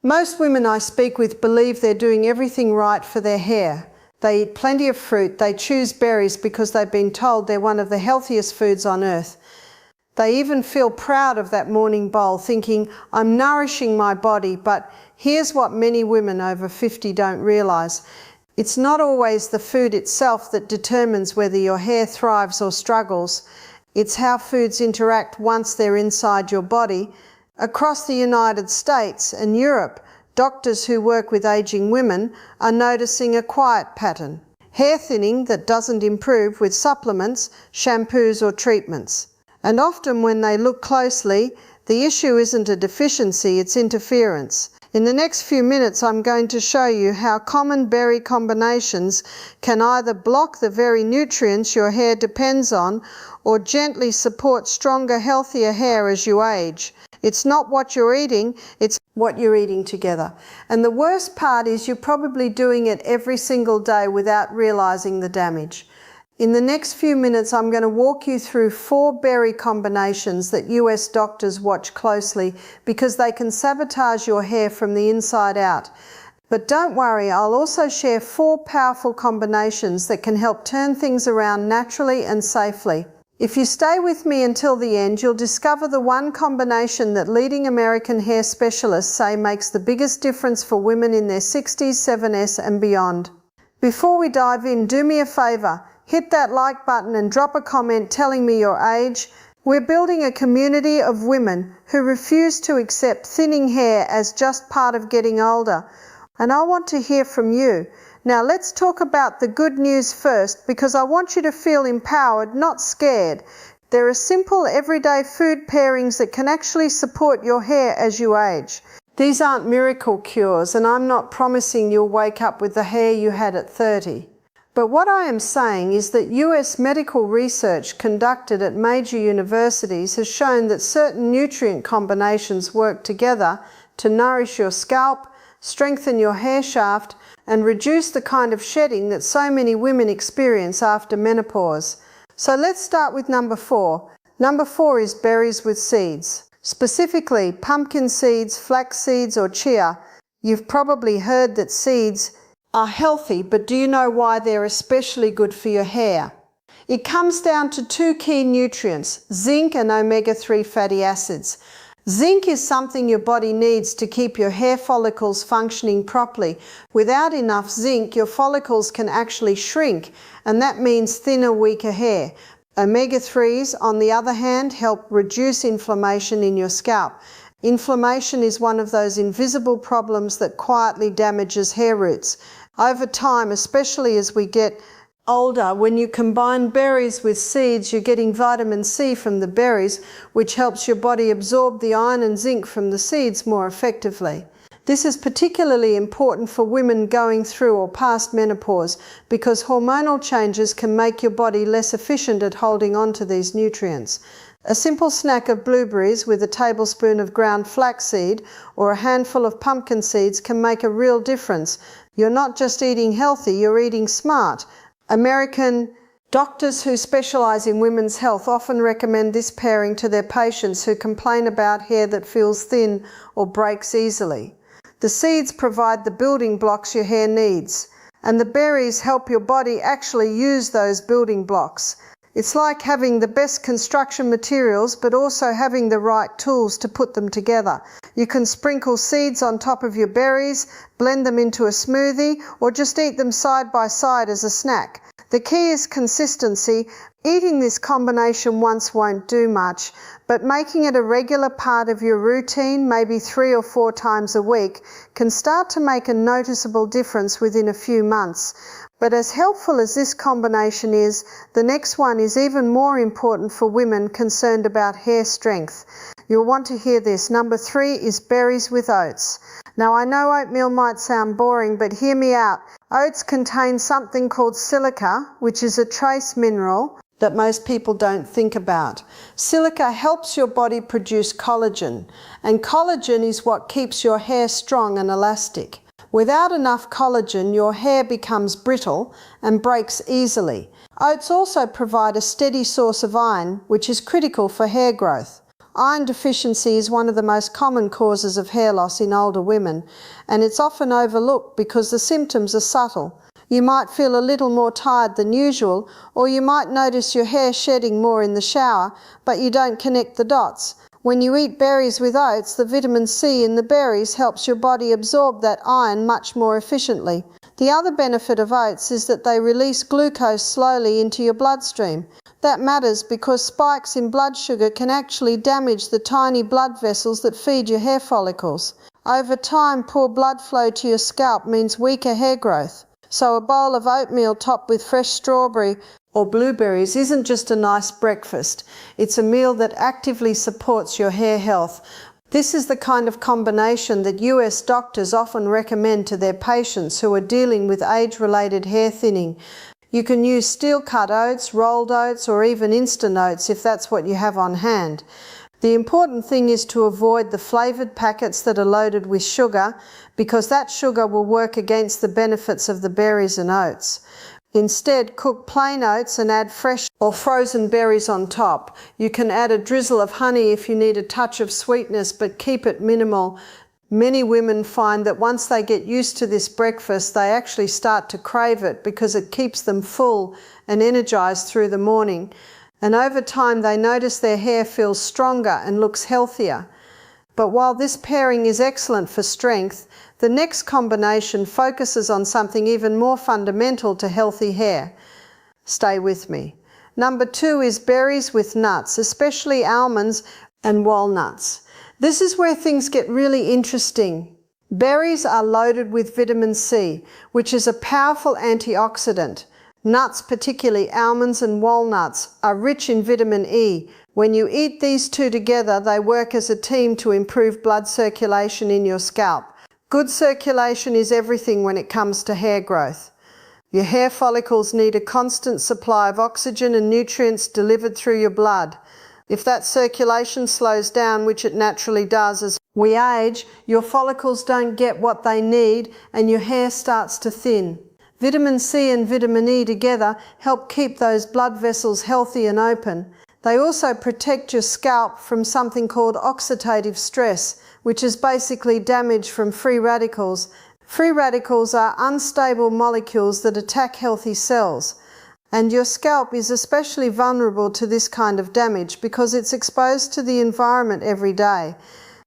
Most women I speak with believe they're doing everything right for their hair. They eat plenty of fruit, they choose berries because they've been told they're one of the healthiest foods on earth. They even feel proud of that morning bowl, thinking, I'm nourishing my body, but here's what many women over 50 don't realise. It's not always the food itself that determines whether your hair thrives or struggles. It's how foods interact once they're inside your body. Across the United States and Europe, doctors who work with aging women are noticing a quiet pattern. Hair thinning that doesn't improve with supplements, shampoos or treatments. And often when they look closely, the issue isn't a deficiency, it's interference. In the next few minutes, I'm going to show you how common berry combinations can either block the very nutrients your hair depends on or gently support stronger, healthier hair as you age. It's not what you're eating, it's what you're eating together. And the worst part is you're probably doing it every single day without realizing the damage. In the next few minutes, I'm going to walk you through 4 berry combinations that US doctors watch closely because they can sabotage your hair from the inside out. But don't worry, I'll also share 4 powerful combinations that can help turn things around naturally and safely. If you stay with me until the end, you'll discover the one combination that leading American hair specialists say makes the biggest difference for women in their 60s, 7S and beyond. Before we dive in, do me a favour. Hit that like button and drop a comment telling me your age. We're building a community of women who refuse to accept thinning hair as just part of getting older. And I want to hear from you. Now let's talk about the good news first, because I want you to feel empowered, not scared. There are simple everyday food pairings that can actually support your hair as you age. These aren't miracle cures, and I'm not promising you'll wake up with the hair you had at 30. But what I am saying is that US medical research conducted at major universities has shown that certain nutrient combinations work together to nourish your scalp, strengthen your hair shaft, and reduce the kind of shedding that so many women experience after menopause. So let's start with number 4. Number 4 is berries with seeds. Specifically, pumpkin seeds, flax seeds, or chia. You've probably heard that seeds are healthy, but do you know why they're especially good for your hair? It comes down to 2 key nutrients, zinc and omega-3 fatty acids. Zinc is something your body needs to keep your hair follicles functioning properly. Without enough zinc, your follicles can actually shrink, and that means thinner, weaker hair. Omega-3s, on the other hand, help reduce inflammation in your scalp. Inflammation is one of those invisible problems that quietly damages hair roots. Over time, especially as we get older, when you combine berries with seeds, you're getting vitamin C from the berries, which helps your body absorb the iron and zinc from the seeds more effectively. This is particularly important for women going through or past menopause because hormonal changes can make your body less efficient at holding on to these nutrients. A simple snack of blueberries with a tablespoon of ground flaxseed or a handful of pumpkin seeds can make a real difference. You're not just eating healthy, you're eating smart. American doctors who specialize in women's health often recommend this pairing to their patients who complain about hair that feels thin or breaks easily. The seeds provide the building blocks your hair needs, and the berries help your body actually use those building blocks. It's like having the best construction materials, but also having the right tools to put them together. You can sprinkle seeds on top of your berries, blend them into a smoothie, or just eat them side by side as a snack. The key is consistency. Eating this combination once won't do much, but making it a regular part of your routine, maybe 3 or 4 times a week, can start to make a noticeable difference within a few months. But as helpful as this combination is, the next one is even more important for women concerned about hair strength. You'll want to hear this. Number 3 is berries with oats. Now I know oatmeal might sound boring, but hear me out. Oats contain something called silica, which is a trace mineral that most people don't think about. Silica helps your body produce collagen, and collagen is what keeps your hair strong and elastic. Without enough collagen, your hair becomes brittle and breaks easily. Oats also provide a steady source of iron, which is critical for hair growth. Iron deficiency is one of the most common causes of hair loss in older women, and it's often overlooked because the symptoms are subtle. You might feel a little more tired than usual, or you might notice your hair shedding more in the shower, but you don't connect the dots. When you eat berries with oats, the vitamin C in the berries helps your body absorb that iron much more efficiently. The other benefit of oats is that they release glucose slowly into your bloodstream. That matters because spikes in blood sugar can actually damage the tiny blood vessels that feed your hair follicles. Over time, poor blood flow to your scalp means weaker hair growth. So a bowl of oatmeal topped with fresh strawberry or blueberries isn't just a nice breakfast. It's a meal that actively supports your hair health. This is the kind of combination that US doctors often recommend to their patients who are dealing with age-related hair thinning. You can use steel-cut oats, rolled oats, or even instant oats if that's what you have on hand. The important thing is to avoid the flavoured packets that are loaded with sugar, because that sugar will work against the benefits of the berries and oats. Instead, cook plain oats and add fresh or frozen berries on top. You can add a drizzle of honey if you need a touch of sweetness, but keep it minimal. Many women find that once they get used to this breakfast, they actually start to crave it because it keeps them full and energized through the morning. And over time, they notice their hair feels stronger and looks healthier. But while this pairing is excellent for strength, the next combination focuses on something even more fundamental to healthy hair. Stay with me. Number 2 is berries with nuts, especially almonds and walnuts. This is where things get really interesting. Berries are loaded with vitamin C, which is a powerful antioxidant. Nuts, particularly almonds and walnuts, are rich in vitamin E. When you eat these two together, they work as a team to improve blood circulation in your scalp. Good circulation is everything when it comes to hair growth. Your hair follicles need a constant supply of oxygen and nutrients delivered through your blood. If that circulation slows down, which it naturally does as we age, your follicles don't get what they need and your hair starts to thin. Vitamin C and vitamin E together help keep those blood vessels healthy and open. They also protect your scalp from something called oxidative stress, which is basically damage from free radicals. Free radicals are unstable molecules that attack healthy cells. And your scalp is especially vulnerable to this kind of damage because it's exposed to the environment every day.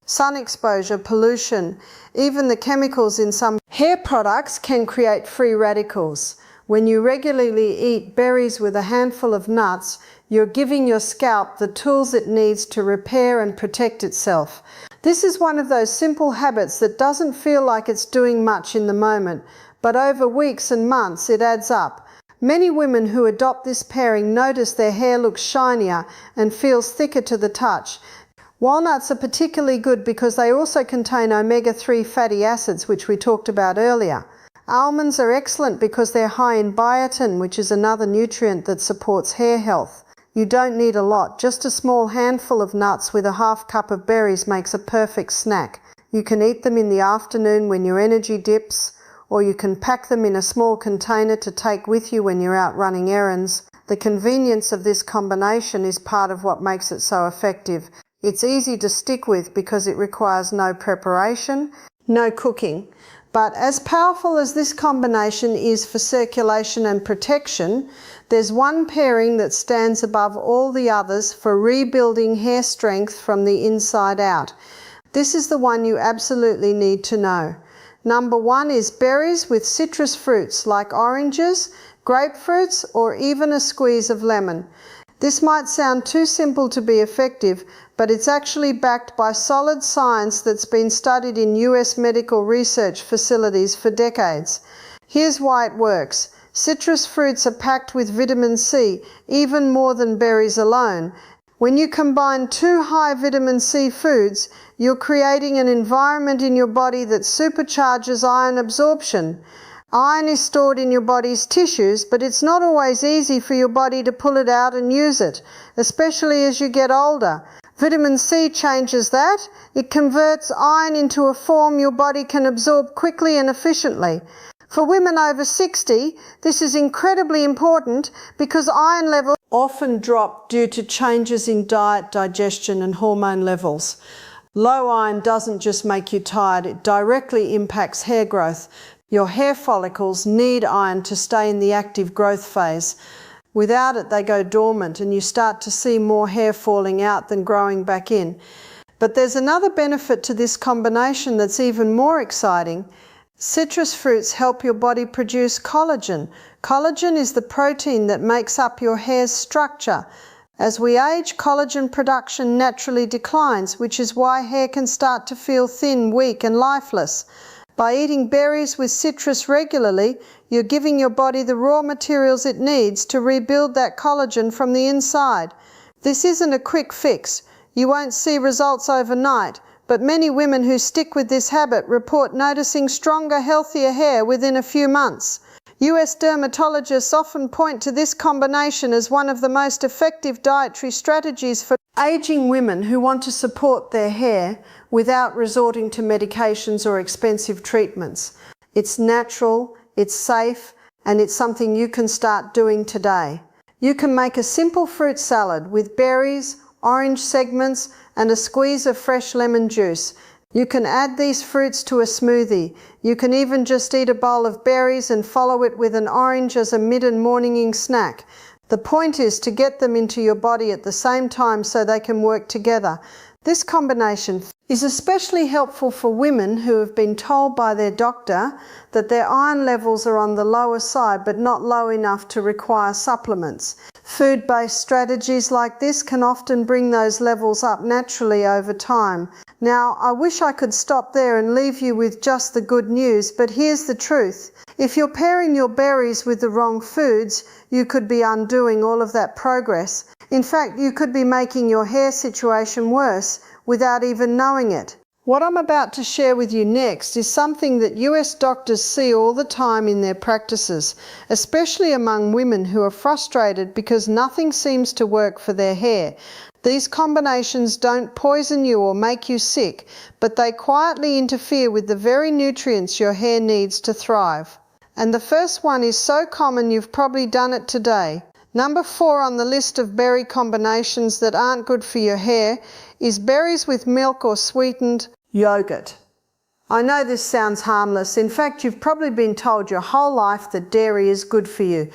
Sun exposure, pollution, even the chemicals in some hair products can create free radicals. When you regularly eat berries with a handful of nuts, you're giving your scalp the tools it needs to repair and protect itself. This is one of those simple habits that doesn't feel like it's doing much in the moment, but over weeks and months it adds up. Many women who adopt this pairing notice their hair looks shinier and feels thicker to the touch. Walnuts are particularly good because they also contain omega-3 fatty acids, which we talked about earlier. Almonds are excellent because they're high in biotin, which is another nutrient that supports hair health. You don't need a lot, just a small handful of nuts with a half cup of berries makes a perfect snack. You can eat them in the afternoon when your energy dips, or you can pack them in a small container to take with you when you're out running errands. The convenience of this combination is part of what makes it so effective. It's easy to stick with because it requires no preparation, no cooking. But as powerful as this combination is for circulation and protection, there's one pairing that stands above all the others for rebuilding hair strength from the inside out. This is the one you absolutely need to know. Number 1 is berries with citrus fruits like oranges, grapefruits, or even a squeeze of lemon. This might sound too simple to be effective, but it's actually backed by solid science that's been studied in US medical research facilities for decades. Here's why it works. Citrus fruits are packed with vitamin C, even more than berries alone. When you combine 2 high vitamin C foods, you're creating an environment in your body that supercharges iron absorption. Iron is stored in your body's tissues, but it's not always easy for your body to pull it out and use it, especially as you get older. Vitamin C changes that. It converts iron into a form your body can absorb quickly and efficiently. For women over 60, this is incredibly important because iron levels often drop due to changes in diet, digestion and hormone levels. Low iron doesn't just make you tired, it directly impacts hair growth. Your hair follicles need iron to stay in the active growth phase. Without it, they go dormant and you start to see more hair falling out than growing back in. But there's another benefit to this combination that's even more exciting. Citrus fruits help your body produce collagen. Collagen is the protein that makes up your hair's structure. As we age, collagen production naturally declines, which is why hair can start to feel thin, weak and lifeless. By eating berries with citrus regularly, you're giving your body the raw materials it needs to rebuild that collagen from the inside. This isn't a quick fix. You won't see results overnight, but many women who stick with this habit report noticing stronger, healthier hair within a few months. US dermatologists often point to this combination as one of the most effective dietary strategies for aging women who want to support their hair without resorting to medications or expensive treatments. It's natural, it's safe, and it's something you can start doing today. You can make a simple fruit salad with berries, orange segments, and a squeeze of fresh lemon juice. You can add these fruits to a smoothie. You can even just eat a bowl of berries and follow it with an orange as a mid and morning snack. The point is to get them into your body at the same time so they can work together. This combination is especially helpful for women who have been told by their doctor that their iron levels are on the lower side but not low enough to require supplements. Food-based strategies like this can often bring those levels up naturally over time. Now, I wish I could stop there and leave you with just the good news, but here's the truth. If you're pairing your berries with the wrong foods, you could be undoing all of that progress. In fact, you could be making your hair situation worse without even knowing it. What I'm about to share with you next is something that US doctors see all the time in their practices, especially among women who are frustrated because nothing seems to work for their hair. These combinations don't poison you or make you sick, but they quietly interfere with the very nutrients your hair needs to thrive. And the first one is so common you've probably done it today. Number 4 on the list of berry combinations that aren't good for your hair is berries with milk or sweetened yogurt. I know this sounds harmless. In fact, you've probably been told your whole life that dairy is good for you.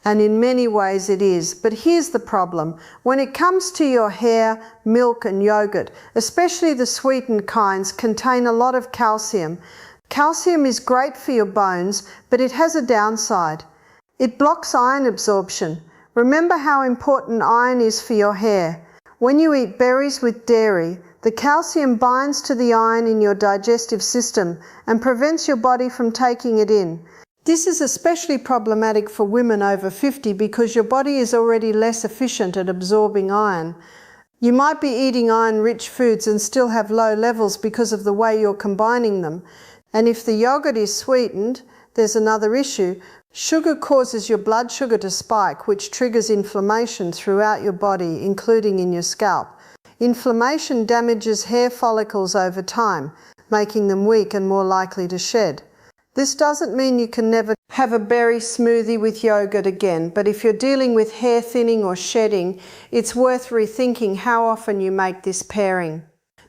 And in many ways it is. But here's the problem. When it comes to your hair, milk and yogurt, especially the sweetened kinds, contain a lot of calcium. Calcium is great for your bones, but it has a downside. It blocks iron absorption. Remember how important iron is for your hair. When you eat berries with dairy, the calcium binds to the iron in your digestive system and prevents your body from taking it in. This is especially problematic for women over 50 because your body is already less efficient at absorbing iron. You might be eating iron-rich foods and still have low levels because of the way you're combining them. And if the yogurt is sweetened, there's another issue. Sugar causes your blood sugar to spike, which triggers inflammation throughout your body, including in your scalp. Inflammation damages hair follicles over time, making them weak and more likely to shed. This doesn't mean you can never have a berry smoothie with yogurt again, but if you're dealing with hair thinning or shedding, it's worth rethinking how often you make this pairing.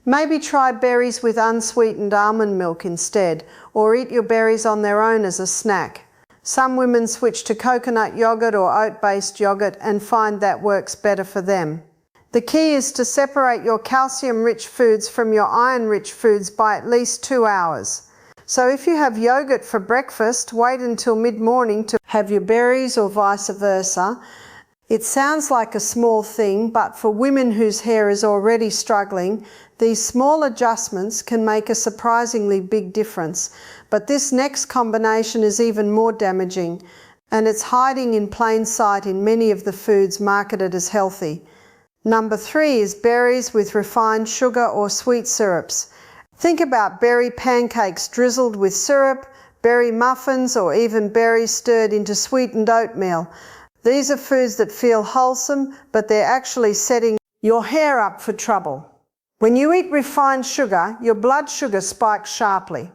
Maybe try berries with unsweetened almond milk instead, or eat your berries on their own as a snack. Some women switch to coconut yogurt or oat-based yogurt and find that works better for them. The key is to separate your calcium-rich foods from your iron-rich foods by at least 2 hours. So if you have yogurt for breakfast, wait until mid-morning to have your berries or vice versa. It sounds like a small thing, but for women whose hair is already struggling, these small adjustments can make a surprisingly big difference. But this next combination is even more damaging, and it's hiding in plain sight in many of the foods marketed as healthy. Number 3 is berries with refined sugar or sweet syrups. Think about berry pancakes drizzled with syrup, berry muffins, or even berries stirred into sweetened oatmeal. These are foods that feel wholesome, but they're actually setting your hair up for trouble. When you eat refined sugar, your blood sugar spikes sharply.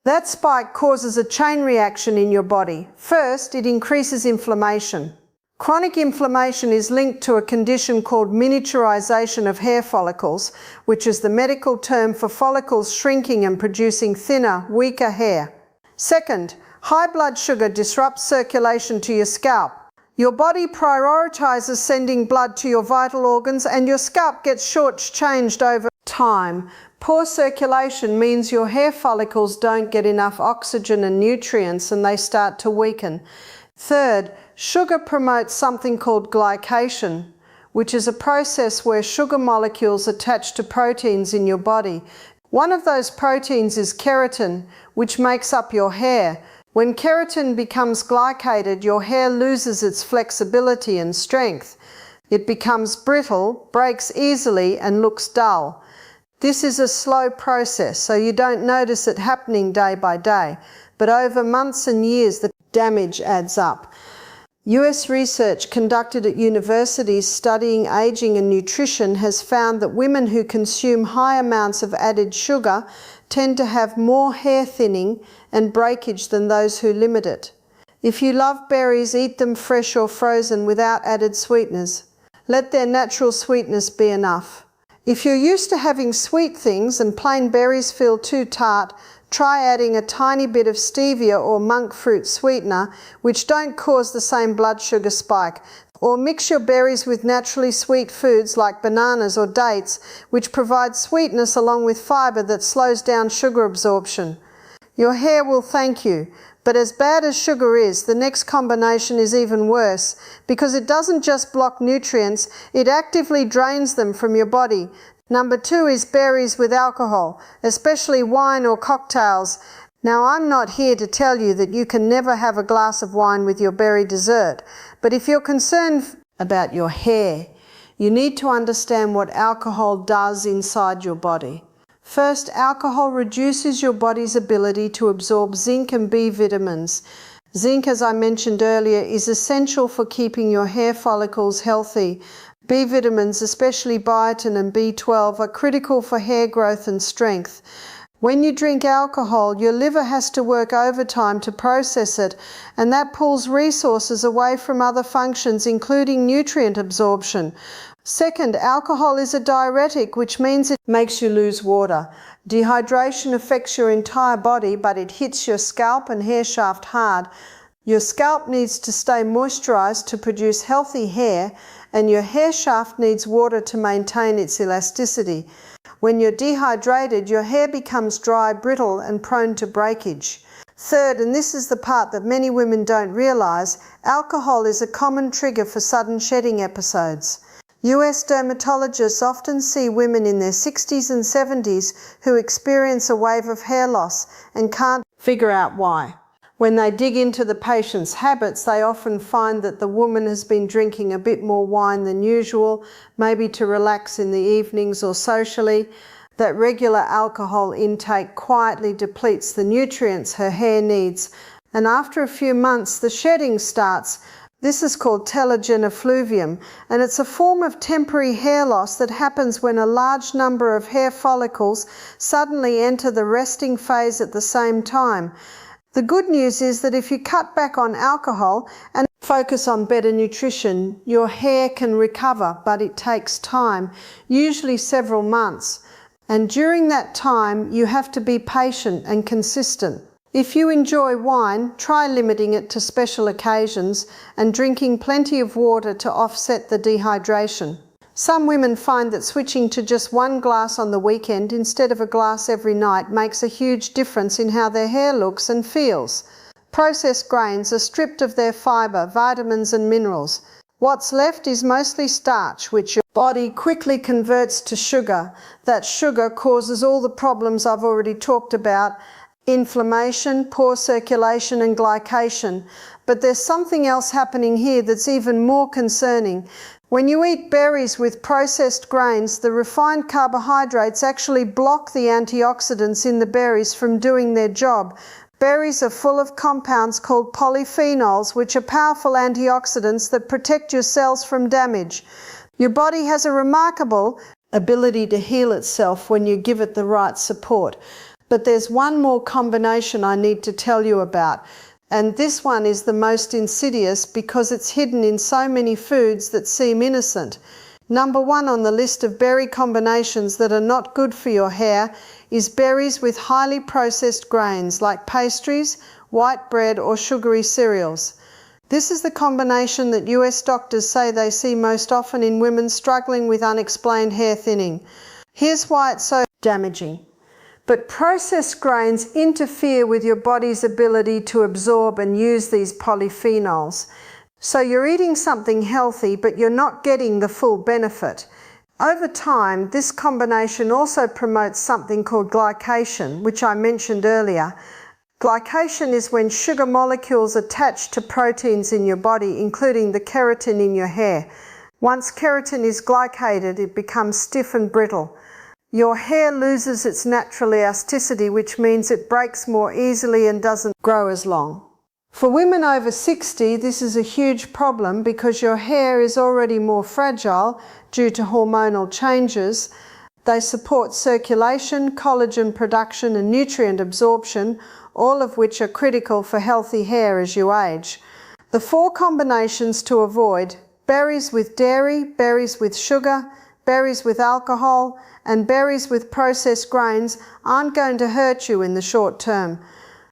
That spike causes a chain reaction in your body. First, it increases inflammation. Chronic inflammation is linked to a condition called miniaturization of hair follicles, which is the medical term for follicles shrinking and producing thinner, weaker hair. Second, high blood sugar disrupts circulation to your scalp. Your body prioritizes sending blood to your vital organs, and your scalp gets short-changed over time. Poor circulation means your hair follicles don't get enough oxygen and nutrients, and they start to weaken. Third, sugar promotes something called glycation, which is a process where sugar molecules attach to proteins in your body. One of those proteins is keratin, which makes up your hair. When keratin becomes glycated, your hair loses its flexibility and strength. It becomes brittle, breaks easily, and looks dull. This is a slow process, so you don't notice it happening day by day, but over months and years the damage adds up. US research conducted at universities studying aging and nutrition has found that women who consume high amounts of added sugar tend to have more hair thinning and breakage than those who limit it. If you love berries, eat them fresh or frozen without added sweeteners. Let their natural sweetness be enough. If you're used to having sweet things and plain berries feel too tart, try adding a tiny bit of stevia or monk fruit sweetener, which don't cause the same blood sugar spike. Or mix your berries with naturally sweet foods like bananas or dates, which provide sweetness along with fiber that slows down sugar absorption. Your hair will thank you, but as bad as sugar is, the next combination is even worse, because it doesn't just block nutrients, it actively drains them from your body. Number 2 is berries with alcohol, especially wine or cocktails. Now, I'm not here to tell you that you can never have a glass of wine with your berry dessert, but if you're concerned about your hair, you need to understand what alcohol does inside your body. First, alcohol reduces your body's ability to absorb zinc and B vitamins. Zinc, as I mentioned earlier, is essential for keeping your hair follicles healthy. B vitamins, especially biotin and B12, are critical for hair growth and strength. When you drink alcohol, your liver has to work overtime to process it, and that pulls resources away from other functions, including nutrient absorption. Second, alcohol is a diuretic, which means it makes you lose water. Dehydration affects your entire body, but it hits your scalp and hair shaft hard. Your scalp needs to stay moisturized to produce healthy hair, and your hair shaft needs water to maintain its elasticity. When you're dehydrated, your hair becomes dry, brittle, and prone to breakage. Third, and this is the part that many women don't realize, alcohol is a common trigger for sudden shedding episodes. US dermatologists often see women in their 60s and 70s who experience a wave of hair loss and can't figure out why. When they dig into the patient's habits, they often find that the woman has been drinking a bit more wine than usual, maybe to relax in the evenings or socially. That regular alcohol intake quietly depletes the nutrients her hair needs, and after a few months the shedding starts. This is called telogen effluvium, and it's a form of temporary hair loss that happens when a large number of hair follicles suddenly enter the resting phase at the same time. The good news is that if you cut back on alcohol and focus on better nutrition, your hair can recover, but it takes time, usually several months. And during that time, you have to be patient and consistent. If you enjoy wine, try limiting it to special occasions and drinking plenty of water to offset the dehydration. Some women find that switching to just one glass on the weekend instead of a glass every night makes a huge difference in how their hair looks and feels. Processed grains are stripped of their fiber, vitamins and minerals. What's left is mostly starch, which your body quickly converts to sugar. That sugar causes all the problems I've already talked about: inflammation, poor circulation and glycation. But there's something else happening here that's even more concerning. When you eat berries with processed grains, the refined carbohydrates actually block the antioxidants in the berries from doing their job. Berries are full of compounds called polyphenols, which are powerful antioxidants that protect your cells from damage. Your body has a remarkable ability to heal itself when you give it the right support. But there's one more combination I need to tell you about. And this one is the most insidious because it's hidden in so many foods that seem innocent. Number one on the list of berry combinations that are not good for your hair is berries with highly processed grains like pastries, white bread or sugary cereals. This is the combination that US doctors say they see most often in women struggling with unexplained hair thinning. Here's why it's so damaging. But processed grains interfere with your body's ability to absorb and use these polyphenols. So you're eating something healthy, but you're not getting the full benefit. Over time, this combination also promotes something called glycation, which I mentioned earlier. Glycation is when sugar molecules attach to proteins in your body, including the keratin in your hair. Once keratin is glycated, it becomes stiff and brittle. Your hair loses its natural elasticity, which means it breaks more easily and doesn't grow as long. For women over 60, this is a huge problem because your hair is already more fragile due to hormonal changes. They support circulation, collagen production and nutrient absorption, all of which are critical for healthy hair as you age. The 4 combinations to avoid: berries with dairy, berries with sugar, berries with alcohol, and berries with processed grains aren't going to hurt you in the short term.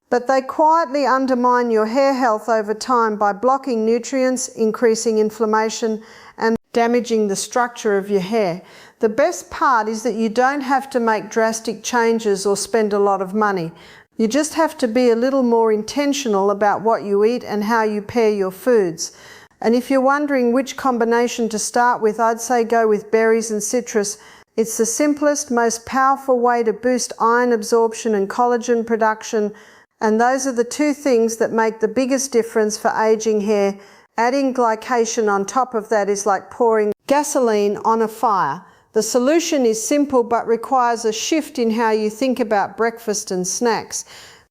But they quietly undermine your hair health over time by blocking nutrients, increasing inflammation, and damaging the structure of your hair. The best part is that you don't have to make drastic changes or spend a lot of money. You just have to be a little more intentional about what you eat and how you pair your foods. And if you're wondering which combination to start with, I'd say go with berries and citrus. It's the simplest, most powerful way to boost iron absorption and collagen production. And those are the 2 things that make the biggest difference for aging hair. Adding glycation on top of that is like pouring gasoline on a fire. The solution is simple but requires a shift in how you think about breakfast and snacks.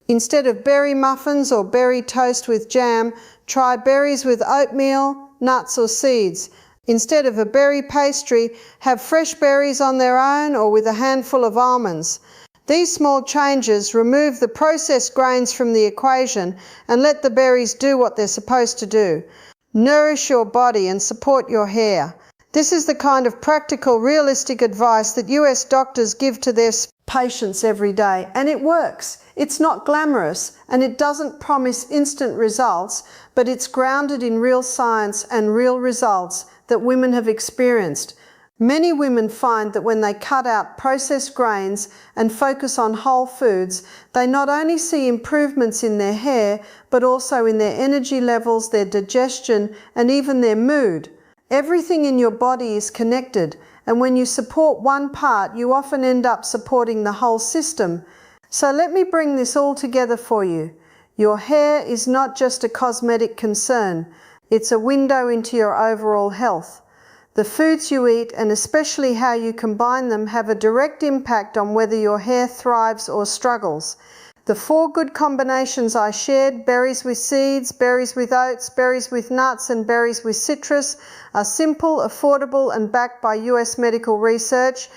Instead of berry muffins or berry toast with jam, try berries with oatmeal, nuts or seeds. Instead of a berry pastry, have fresh berries on their own or with a handful of almonds. These small changes remove the processed grains from the equation and let the berries do what they're supposed to do. Nourish your body and support your hair. This is the kind of practical, realistic advice that US doctors give to their patients every day, and it works. It's not glamorous and it doesn't promise instant results, but it's grounded in real science and real results that women have experienced. Many women find that when they cut out processed grains and focus on whole foods, they not only see improvements in their hair, but also in their energy levels, their digestion, and even their mood. Everything in your body is connected, and when you support one part, you often end up supporting the whole system. So let me bring this all together for you. Your hair is not just a cosmetic concern, it's a window into your overall health. The foods you eat, and especially how you combine them, have a direct impact on whether your hair thrives or struggles. The 4 good combinations I shared, berries with seeds, berries with oats, berries with nuts, and berries with citrus, are simple, affordable, and backed by US medical research.